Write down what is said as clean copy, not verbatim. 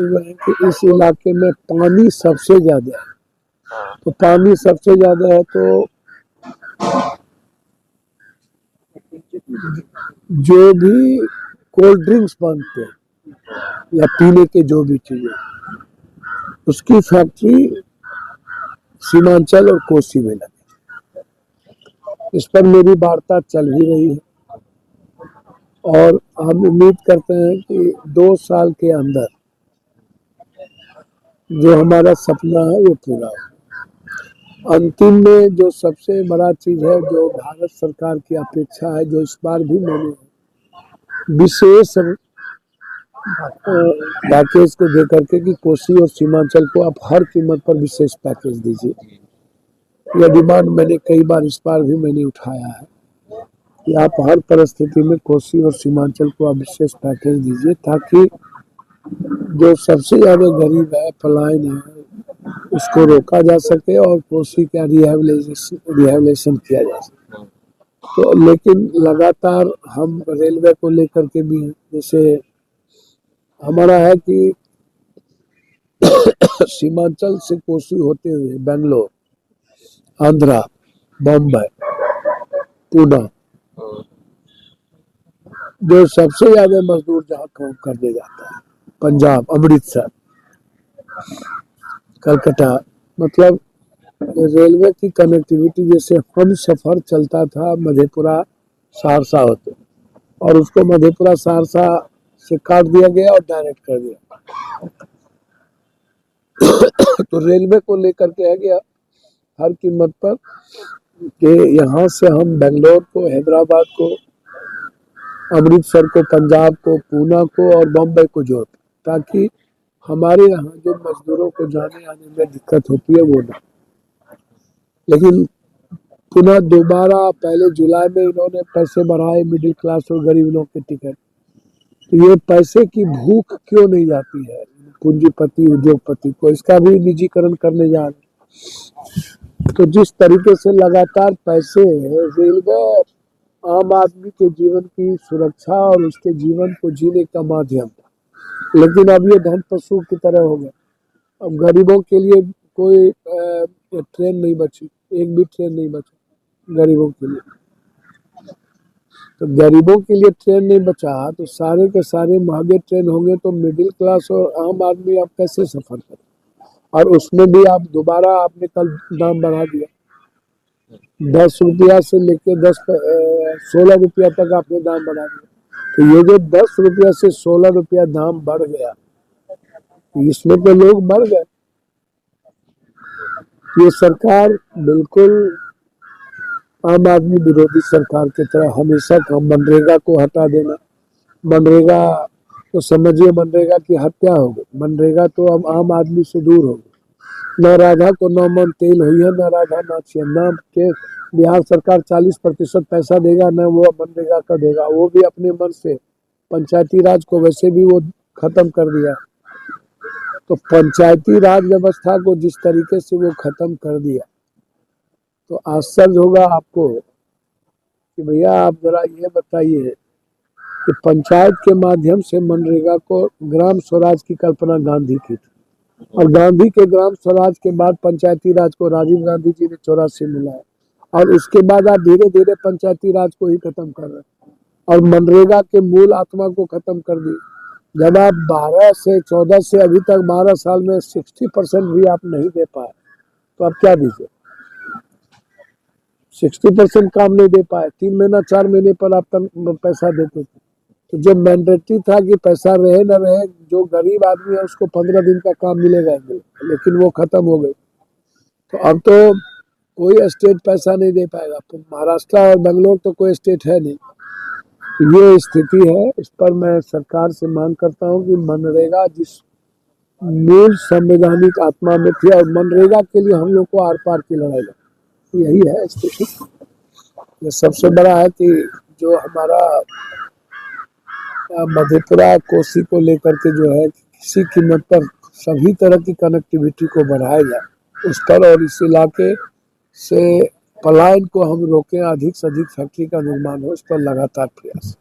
हुआ है कि इस इलाके में पानी सबसे ज्यादा है, तो पानी सबसे ज्यादा है तो जो भी कोल्ड ड्रिंक्स बनते हैं या पीने के जो भी चीजें, उसकी फैक्ट्री सीमांचल और कोसी में लगी। इस पर मेरी वार्ता चल ही रही है और हम उम्मीद करते हैं कि 2 साल के अंदर जो हमारा सपना है वो पूरा हो। अंतिम में जो सबसे बड़ा चीज है, जो भारत सरकार की अपेक्षा है, जो इस बार भी मैंने विशेष पैकेज को दे करके कि कोसी और सीमांचल को आप हर कीमत पर विशेष पैकेज दीजिए। यह डिमांड मैंने कई बार इस बार भी मैंने उठाया है कि आप हर परिस्थिति में कोसी और सीमांचल को आप विशेष पैकेज दीजिए, ताकि जो सबसे ज्यादा गरीब है, पलायन है, उसको रोका जा सके और कोसी का रिहेबिलिटेशन किया जा सके। तो लेकिन लगातार हम रेलवे को लेकर के भी हैं, जैसे हमारा है कि सीमांचल से कोसी होते हुए बेंगलोर, आंध्रा, बम्बई, पुणे, जो सबसे ज्यादा मजदूर जहाँ काम करने जाता है, पंजाब, अमृतसर, कलकत्ता, मतलब रेलवे की कनेक्टिविटी, जैसे हम सफर चलता था मधेपुरा सहरसा होते, और उसको मधेपुरा सहरसा से काट दिया गया और डायरेक्ट कर दिया। तो रेलवे को लेकर के है गया हर कीमत पर कि यहाँ से हम बेंगलोर को, हैदराबाद को, अमृतसर को, पंजाब को, पुणे को और बम्बई को जोड़, ताकि हमारे यहाँ जो मजदूरों को जाने आने में दिक्कत होती है वो ना। लेकिन पुनः दोबारा पहले जुलाई में इन्होंने पैसे बढ़ाए मिडिल क्लास और गरीब लोग के टिकट, तो ये पैसे की भूख क्यों नहीं जाती है पूंजीपति उद्योगपति को, इसका भी निजीकरण करने जा रहे। तो जिस तरीके से लगातार पैसे रेलवे आम आदमी के जीवन की सुरक्षा और उसके जीवन को जीने का माध्यम था, लेकिन अब ये धन पशु की तरह हो गया। अब गरीबों के लिए कोई ट्रेन नहीं बची, एक भी ट्रेन नहीं बचा गरीबों के लिए। तो गरीबों के लिए ट्रेन नहीं बचा तो सारे के सारे महंगे ट्रेन होंगे, तो मिडिल क्लास और आम आदमी आप कैसे सफर करें। और उसमें भी आप दोबारा आपने कल दाम बढ़ा दिया, 10 रुपया से लेके 16 रुपया तक आपने दाम बढ़ा दिया। तो ये जो 10 रुपया से 16 रुपया दाम बढ़ गया, इसमें तो लोग मर गए। ये सरकार बिल्कुल आम आदमी विरोधी सरकार की तरह हमेशा काम, मनरेगा को हटा देना, मनरेगा तो समझिए मनरेगा की हत्या हो गई। मनरेगा तो अब आम आदमी से दूर हो गई। न राधा को 9 मन तेल हुई है, न राधा नाचिए, न के बिहार सरकार 40% पैसा देगा, न वो मनरेगा का देगा, वो भी अपने मन से। पंचायती राज को वैसे भी वो खत्म कर दिया। तो पंचायती राज व्यवस्था को जिस तरीके से वो खत्म कर दिया, तो आश्चर्य होगा आपको कि भैया आप जरा ये बताइए कि पंचायत के माध्यम से मनरेगा को ग्राम स्वराज की कल्पना गांधी की थी, और गांधी के ग्राम स्वराज के बाद पंचायती राज को राजीव गांधी जी ने 84 में लाया, और उसके बाद आप धीरे धीरे पंचायती राज को ही खत्म कर रहे हैं और मनरेगा के मूल आत्मा को खत्म कर दी। जब आप 12 से 14 से अभी तक 12 साल में 60% भी आप नहीं दे पाए, तो आप क्या दीजिए। 60% काम नहीं दे पाए, 3 महीना 4 महीने पर आप पैसा देते थे। तो जब मैंडेटरी था कि पैसा रहे न रहे, जो गरीब आदमी है उसको 15 दिन का काम मिलेगा, लेकिन वो खत्म हो गई। तो अब तो कोई स्टेट पैसा नहीं दे पाएगा। तो महाराष्ट्र और बेंगलोर तो कोई स्टेट है नहीं। ये स्थिति है। इस पर मैं सरकार से मांग करता हूँ कि मनरेगा जिस मूल संवैधानिक आत्मा में थी, और मनरेगा के लिए हम लोग को आर पार की लड़ाई लड़ी, यही है स्थिति। ये सबसे बड़ा है कि जो हमारा मधेपुरा कोसी को लेकर के जो है किसी कीमत पर सभी तरह की कनेक्टिविटी को बढ़ाया जाए उस पर, और इस इलाके से पलायन को हम रोकें, अधिक से अधिक फैक्ट्री का निर्माण हो, इस पर लगातार प्रयास।